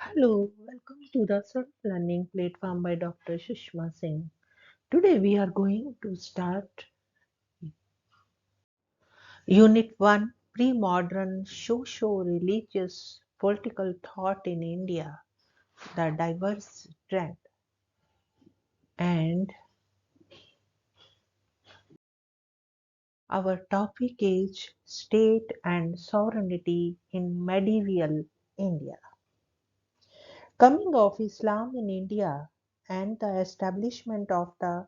Hello, welcome to the self-learning platform by Dr. Sushma Singh. Today we are going to start Unit 1 Pre-Modern Socio-Religious Political Thought in India, the Diverse Trend. And our topic is State and Sovereignty in Medieval India. Coming of Islam in India and the establishment of the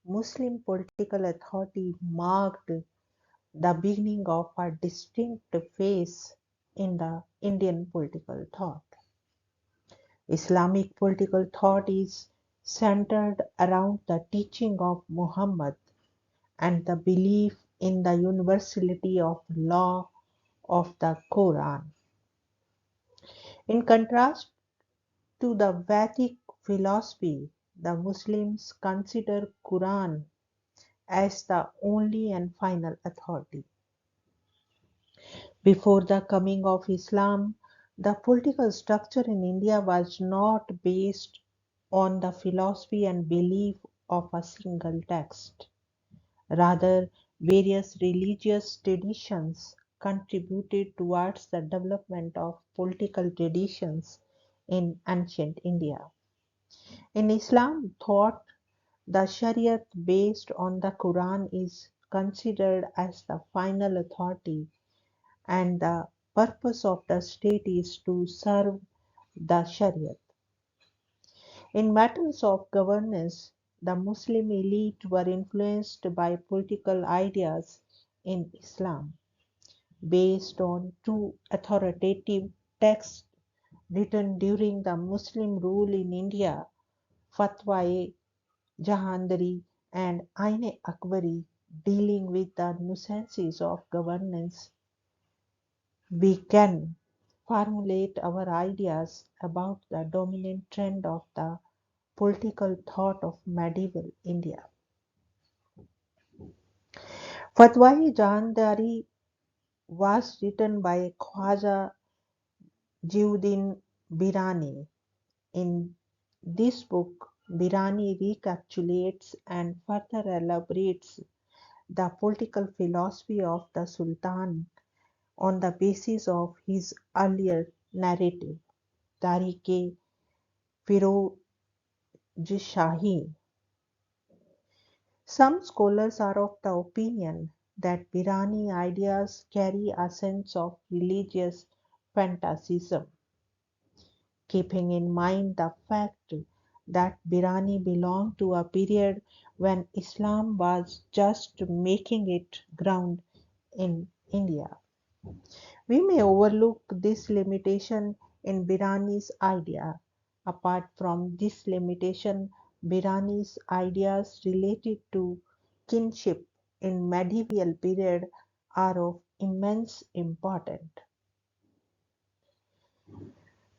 Muslim political authority marked the beginning of a distinct phase in the Indian political thought. Islamic political thought is centered around the teaching of Muhammad and the belief in the universality of law of the Quran. In contrast to the Vedic philosophy, the Muslims consider Quran as the only and final authority. Before the coming of Islam, the political structure in India was not based on the philosophy and belief of a single text. Rather, various religious traditions contributed towards the development of political traditions in ancient India. In Islam, thought the Shariat based on the Quran is considered as the final authority, and the purpose of the state is to serve the Shariat. In matters of governance, the Muslim elite were influenced by political ideas in Islam based on two authoritative texts written during the Muslim rule in India, Fatwa-e Jahandari and Ain-e Akbari, dealing with the nuances of governance. We can formulate our ideas about the dominant trend of the political thought of medieval India. Fatwa-e-Jahandari was written by Khwaja Jiuddin Birani. In this book, Birani recapitulates and further elaborates the political philosophy of the Sultan on the basis of his earlier narrative, Tarikh-e Firozshahi. Some scholars are of the opinion that Birani ideas carry a sense of religious fanaticism, keeping in mind the fact that Birani belonged to a period when Islam was just making its ground in India. We may overlook this limitation in Birani's idea. Apart from this limitation, Birani's ideas related to kinship in medieval period are of immense importance.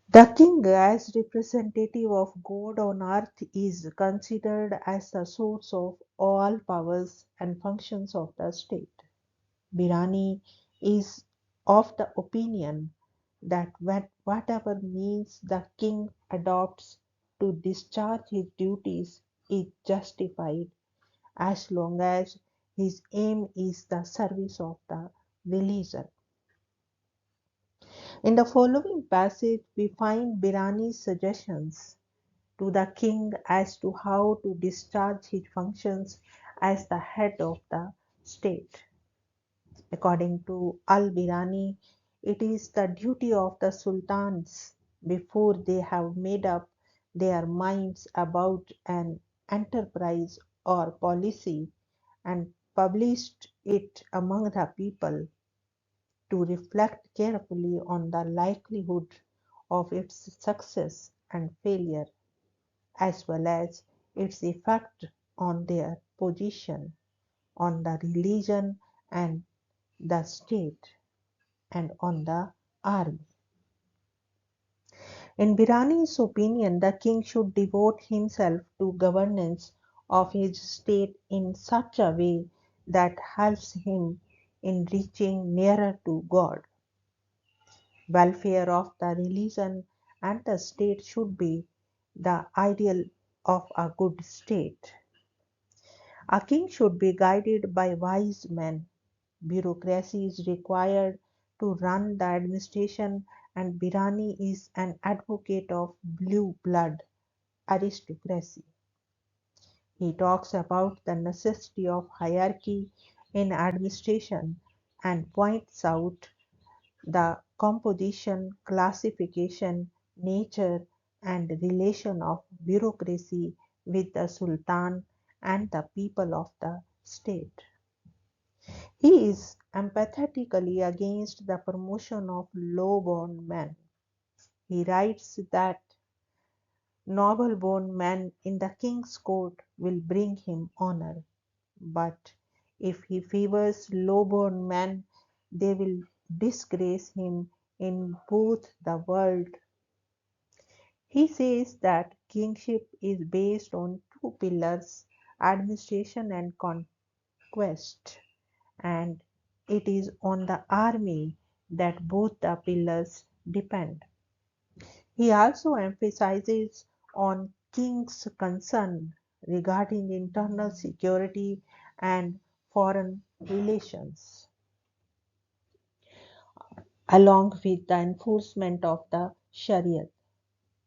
The king, as representative of God on earth, is considered as the source of all powers and functions of the state. Birani is of the opinion that whatever means the king adopts to discharge his duties is justified as long as his aim is the service of the religion. In the following passage, we find Birani's suggestions to the king as to how to discharge his functions as the head of the state. According to Al-Birani, it is the duty of the sultans, before they have made up their minds about an enterprise or policy and published it among the people, to reflect carefully on the likelihood of its success and failure, as well as its effect on their position, on the religion and the state, and on the army. In Birani's opinion, the king should devote himself to governance of his state in such a way that helps him in reaching nearer to God. Welfare of the religion and the state should be the ideal of a good state. A king should be guided by wise men. Bureaucracy is required to run the administration, and Birani is an advocate of blue blood aristocracy. He talks about the necessity of hierarchy in administration and points out the composition, classification, nature, and relation of bureaucracy with the Sultan and the people of the state. He is emphatically against the promotion of low-born men. He writes that noble-born men in the king's court will bring him honor, but if he favors low-born men, they will disgrace him in both the world. He says that kingship is based on two pillars, administration and conquest, and it is on the army that both the pillars depend. He also emphasizes on king's concern regarding internal security and foreign relations, along with the enforcement of the Sharia.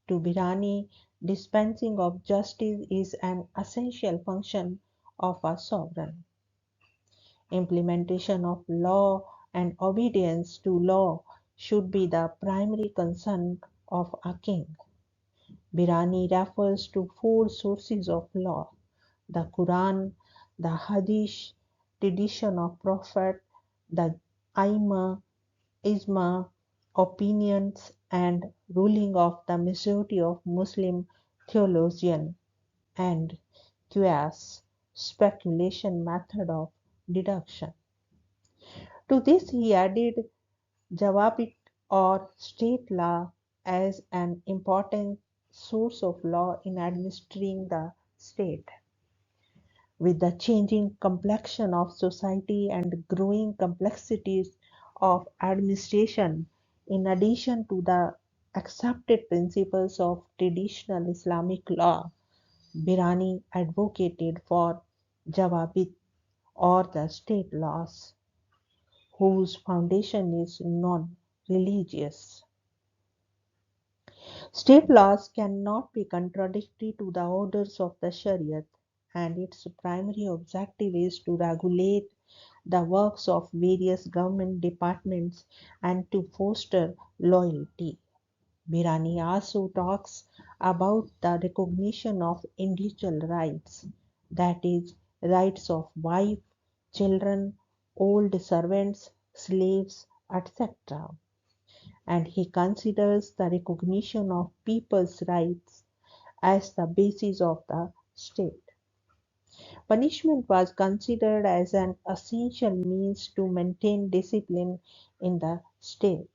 To Birani, dispensing of justice is an essential function of a sovereign. Implementation of law and obedience to law should be the primary concern of a king. Birani refers to four sources of law: the Quran, the Hadith, tradition of Prophet, the Ijma, opinions and ruling of the majority of Muslim theologians, and qiyas, speculation method of deduction. To this he added Jawabit or state law as an important source of law in administering the state. With the changing complexion of society and growing complexities of administration, in addition to the accepted principles of traditional Islamic law, Birani advocated for Jawabit or the state laws, whose foundation is non-religious. State laws cannot be contradictory to the orders of the Shariat, and its primary objective is to regulate the works of various government departments and to foster loyalty. Birani also talks about the recognition of individual rights, that is, rights of wife, children, old servants, slaves, etc. And he considers the recognition of people's rights as the basis of the state. Punishment was considered as an essential means to maintain discipline in the state.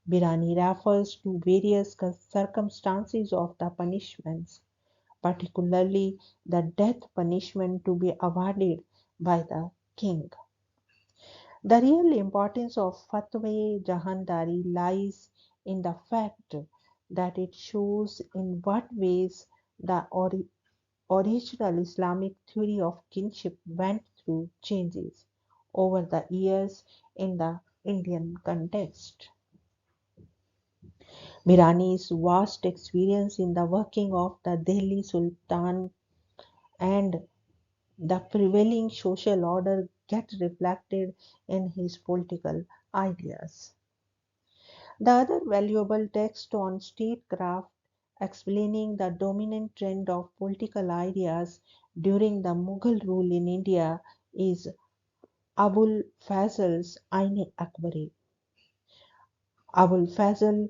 Birani refers to various circumstances of the punishments, particularly the death punishment to be awarded by the king. The real importance of Fatwa Jahandari lies in the fact that it shows in what ways the original Islamic theory of kinship went through changes over the years in the Indian context. Mirani's vast experience in the working of the Delhi Sultan and the prevailing social order get reflected in his political ideas. The other valuable text on statecraft explaining the dominant trend of political ideas during the Mughal rule in India is Abul Fazl's Ain Akbari. Abul Fazl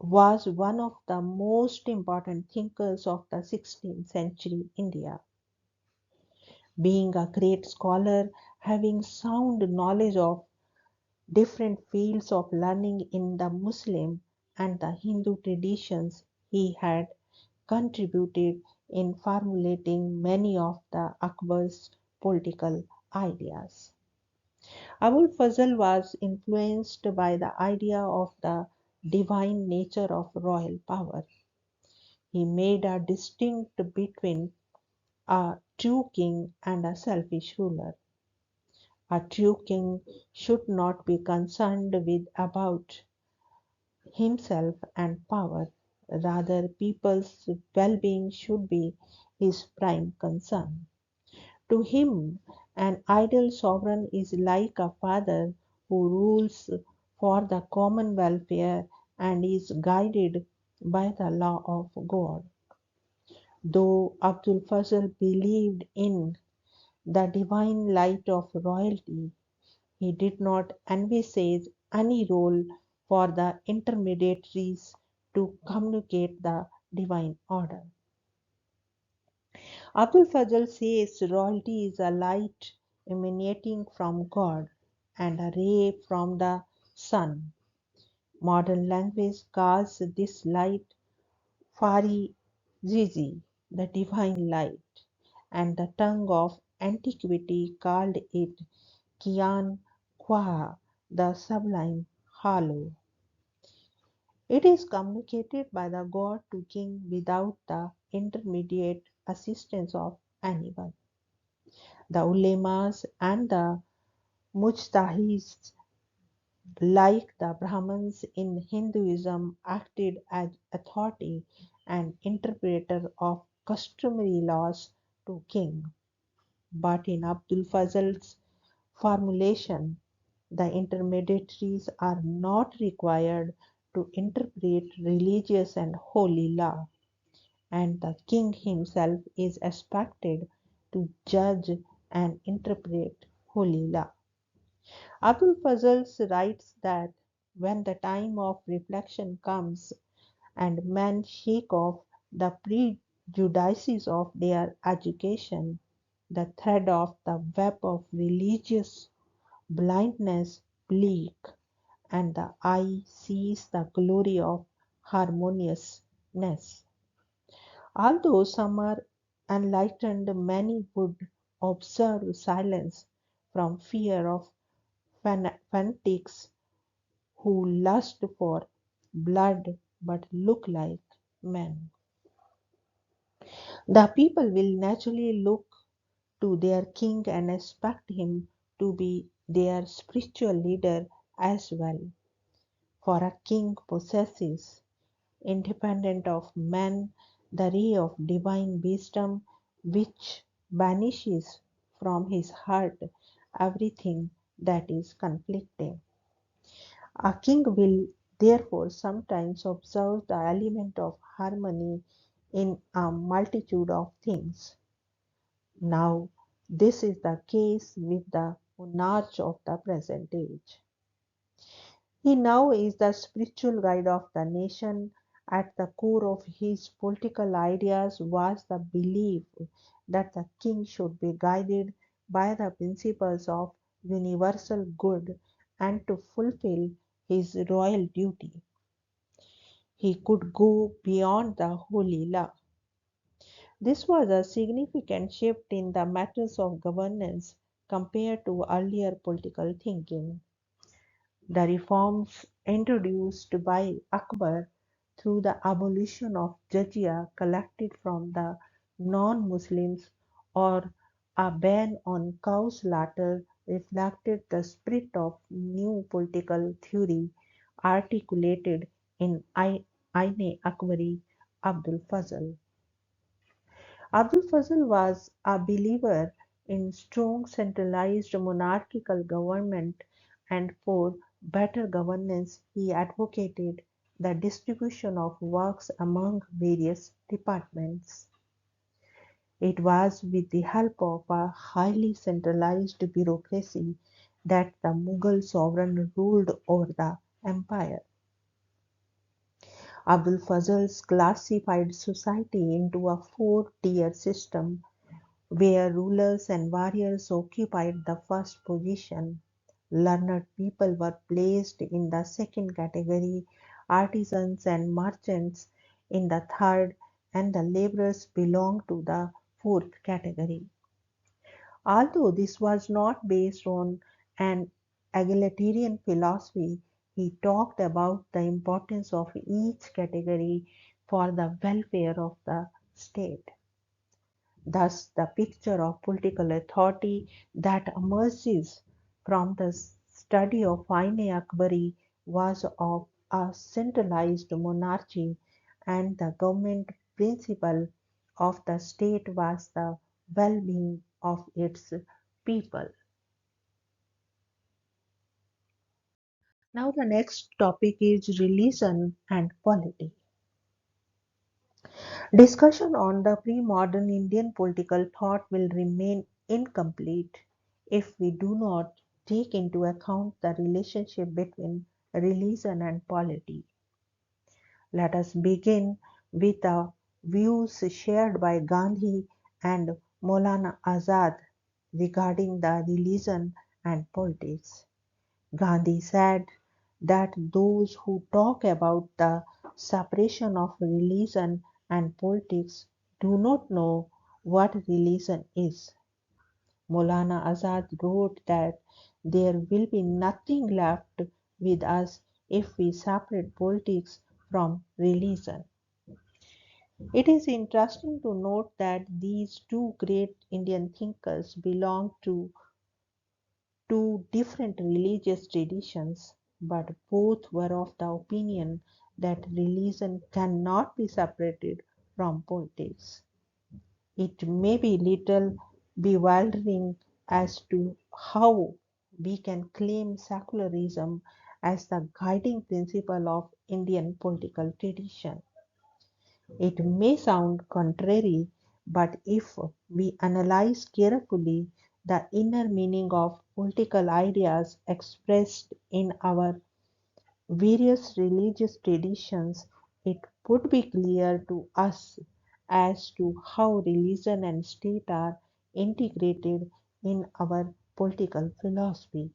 was one of the most important thinkers of the 16th century India. Being a great scholar, having sound knowledge of different fields of learning in the Muslim and the Hindu traditions, he had contributed in formulating many of the Akbar's political ideas. Abul Fazl was influenced by the idea of the divine nature of royal power. He made a distinction between a true king and a selfish ruler. A true king should not be concerned with about himself and power. Rather, people's well-being should be his prime concern. To him, an ideal sovereign is like a father who rules for the common welfare and is guided by the law of God. Though Abdul Fazl believed in the divine light of royalty, he did not envisage any role for the intermediaries to communicate the divine order. Abdul Fazl says royalty is a light emanating from God and a ray from the sun. Modern language calls this light Fari Zizi, the divine light, and the tongue of antiquity called it Kian Kwaha, the sublime hollow. It is communicated by the god to king without the intermediate assistance of anyone. The ulemas and the mujtahids, like the Brahmins in Hinduism, acted as authority and interpreter of customary laws to king. But in Abdul Fazl's formulation, the intermediaries are not required to interpret religious and holy law, and the king himself is expected to judge and interpret holy law. Abul Fazl writes that when the time of reflection comes and men shake off the prejudices of their education, the thread of the web of religious blindness bleak, and the eye sees the glory of harmoniousness. Although some are enlightened, many would observe silence from fear of fanatics who lust for blood but look like men. The people will naturally look to their king and expect him to be their spiritual leader as well. For a king possesses, independent of man, the ray of divine wisdom which banishes from his heart everything that is conflicting. A king will therefore sometimes observe the element of harmony in a multitude of things. Now, this is the case with the monarch of the present age. He now is the spiritual guide of the nation. At the core of his political ideas was the belief that the king should be guided by the principles of universal good and to fulfill his royal duty. He could go beyond the holy law. This was a significant shift in the matters of governance compared to earlier political thinking. The reforms introduced by Akbar through the abolition of jizya collected from the non-Muslims or a ban on cow slaughter reflected the spirit of new political theory articulated in Aine Akbari Abdul Fazl. Abdul Fazl was a believer in strong centralized monarchical government, and for better governance he advocated the distribution of works among various departments. It was with the help of a highly centralized bureaucracy that the Mughal sovereign ruled over the empire. Abdul Fazl classified society into a four-tier system where rulers and warriors occupied the first position. Learned people were placed in the second category, artisans and merchants in the third, and the laborers belonged to the fourth category. Although this was not based on an egalitarian philosophy, he talked about the importance of each category for the welfare of the state. Thus, the picture of political authority that emerges from the study of Aine Akbari was of a centralized monarchy, and the government principle of the state was the well being of its people. Now, the next topic is religion and polity. Discussion on the pre-modern Indian political thought will remain incomplete if we do not take into account the relationship between religion and polity. Let us begin with the views shared by Gandhi and Maulana Azad regarding the religion and politics. Gandhi said that those who talk about the separation of religion and politics do not know what religion is. Maulana Azad wrote that there will be nothing left with us if we separate politics from religion. It is interesting to note that these two great Indian thinkers belong to two different religious traditions, but both were of the opinion that religion cannot be separated from politics. It may be little bewildering as to how we can claim secularism as the guiding principle of Indian political tradition. It may sound contrary, but if we analyze carefully the inner meaning of political ideas expressed in our various religious traditions, it would be clear to us as to how religion and state are integrated in our political philosophy.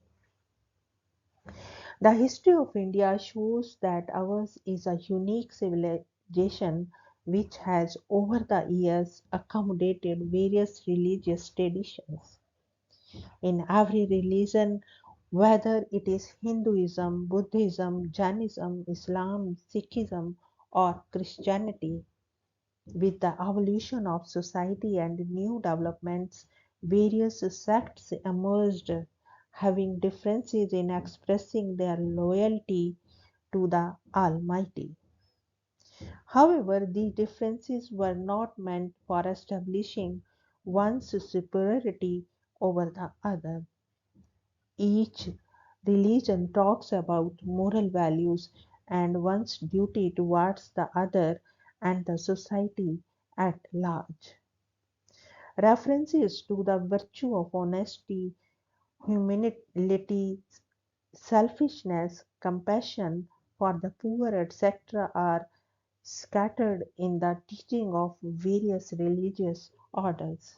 The history of India shows that ours is a unique civilization which has over the years accommodated various religious traditions. In every religion, whether it is Hinduism, Buddhism, Jainism, Islam, Sikhism, or Christianity, with the evolution of society and new developments, various sects emerged, having differences in expressing their loyalty to the Almighty. However, these differences were not meant for establishing one's superiority over the other. Each religion talks about moral values and one's duty towards the other and the society at large. References to the virtue of honesty, humility, selfishness, compassion for the poor, etc., are scattered in the teaching of various religious orders.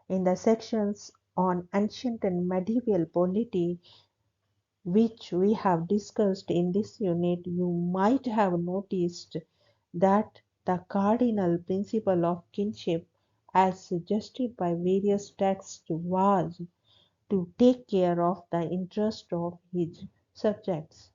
In the sections on ancient and medieval polity, which we have discussed in this unit, you might have noticed that the cardinal principle of kinship, as suggested by various texts, was to take care of the interest of his subjects.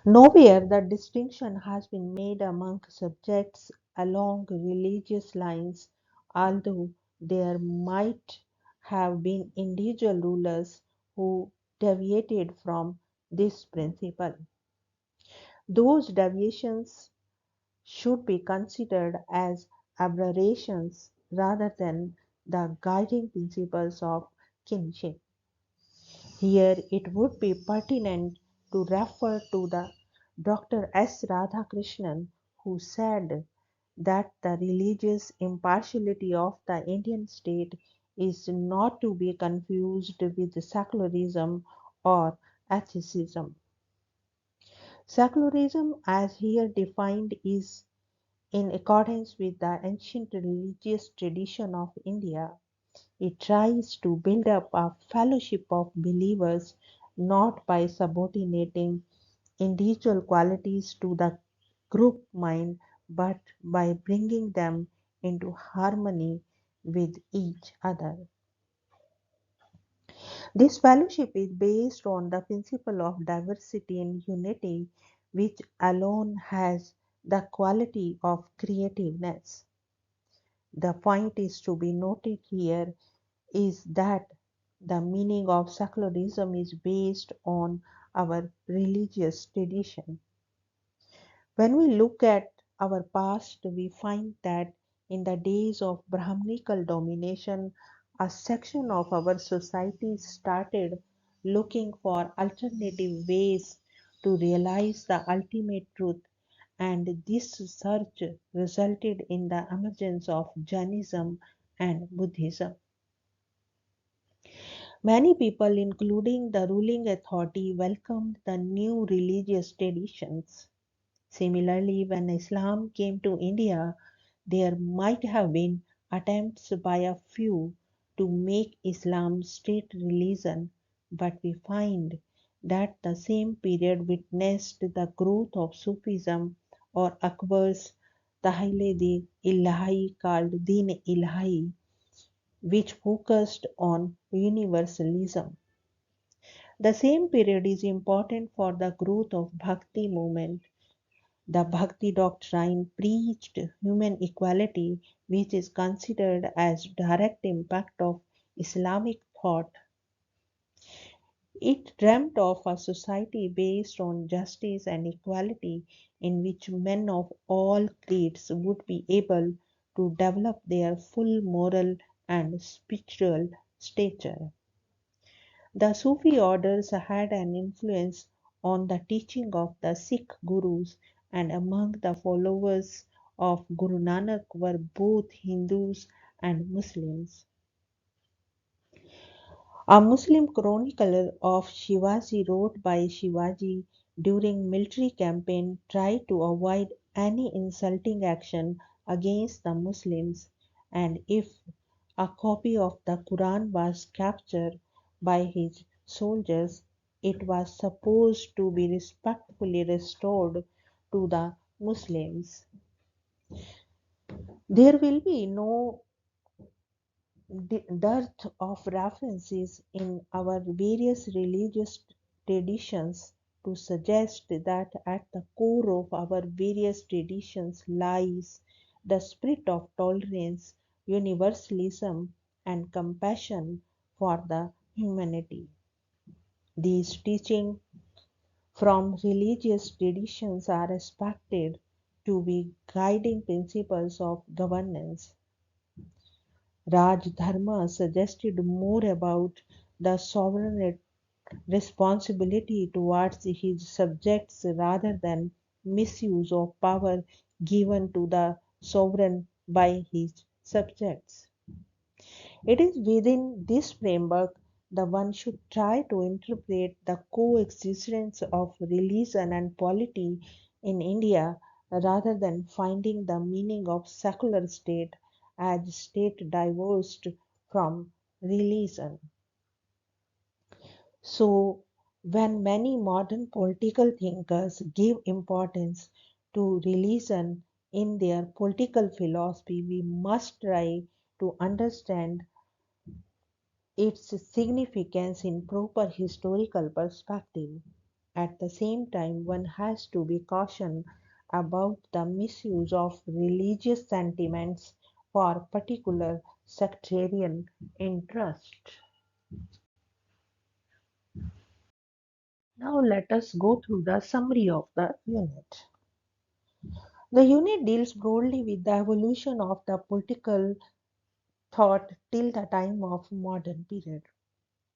Nowhere the distinction has been made among subjects along religious lines, although there might have been individual rulers who deviated from this principle. Those deviations should be considered as aberrations rather than the guiding principles of kinship. Here it would be pertinent to refer to the Dr. S. Radhakrishnan, who said that the religious impartiality of the Indian state is not to be confused with secularism or atheism. Secularism, as here defined, is in accordance with the ancient religious tradition of India. It tries to build up a fellowship of believers not by subordinating individual qualities to the group mind but by bringing them into harmony with each other. This fellowship is based on the principle of diversity and unity, which alone has the quality of creativeness. The point is to be noted here is that the meaning of secularism is based on our religious tradition. When we look at our past, we find that in the days of Brahminical domination, a section of our society started looking for alternative ways to realize the ultimate truth, and this search resulted in the emergence of Jainism and Buddhism. Many people, including the ruling authority, welcomed the new religious traditions. Similarly, when Islam came to India, there might have been attempts by a few to make Islam state religion, but we find that the same period witnessed the growth of Sufism or Akbar's Tahlil-e-Ilahi called Din-e-Ilahi, which focused on universalism. The same period is important for the growth of Bhakti movement. The Bhakti doctrine preached human equality, which is considered as direct impact of Islamic thought. It dreamt of a society based on justice and equality in which men of all creeds would be able to develop their full moral and spiritual stature. The Sufi orders had an influence on the teaching of the Sikh gurus, and among the followers of Guru Nanak were both Hindus and Muslims. A Muslim chronicler of Shivaji wrote by Shivaji during military campaign tried to avoid any insulting action against the Muslims, and if a copy of the Quran was captured by his soldiers, it was supposed to be respectfully restored to the Muslims. There will be no dearth of references in our various religious traditions to suggest that at the core of our various traditions lies the spirit of tolerance, universalism, and compassion for the humanity. These teachings from religious traditions are expected to be guiding principles of governance. Raj Dharma suggested more about the sovereign responsibility towards his subjects rather than misuse of power given to the sovereign by his subjects. It is within this framework that one should try to interpret the coexistence of religion and polity in India rather than finding the meaning of secular state as state divorced from religion. So, when many modern political thinkers give importance to religion in their political philosophy, we must try to understand its significance in proper historical perspective. At the same time, one has to be cautioned about the misuse of religious sentiments for particular sectarian interest. Now let us go through the summary of the unit. The unit deals broadly with the evolution of the political thought till the time of modern period.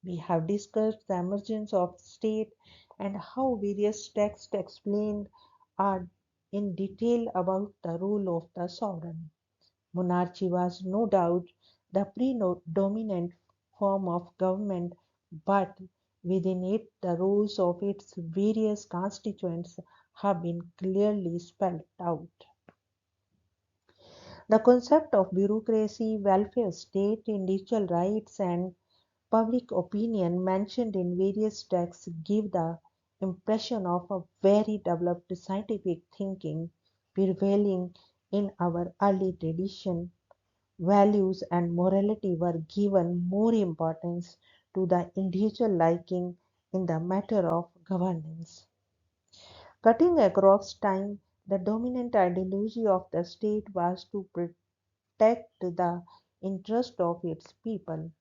We have discussed the emergence of state and how various texts explained are in detail about the role of the sovereign. Monarchy was no doubt the predominant form of government, but within it the roles of its various constituents have been clearly spelled out. The concept of bureaucracy, welfare state, individual rights, and public opinion mentioned in various texts give the impression of a very developed scientific thinking prevailing in our early tradition. Values and morality were given more importance to the individual liking in the matter of governance. Cutting across time, the dominant ideology of the state was to protect the interest of its people.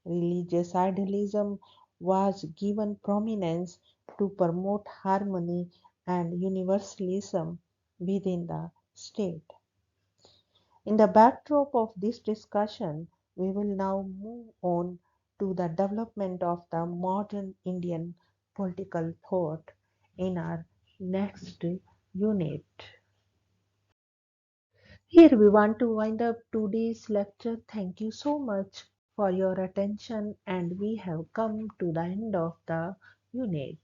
Religious idealism was given prominence to promote harmony and universalism within the state. In the backdrop of this discussion, we will now move on to the development of the modern Indian political thought in our next unit. Here we want to wind up today's lecture. Thank you so much for your attention, and we have come to the end of the unit.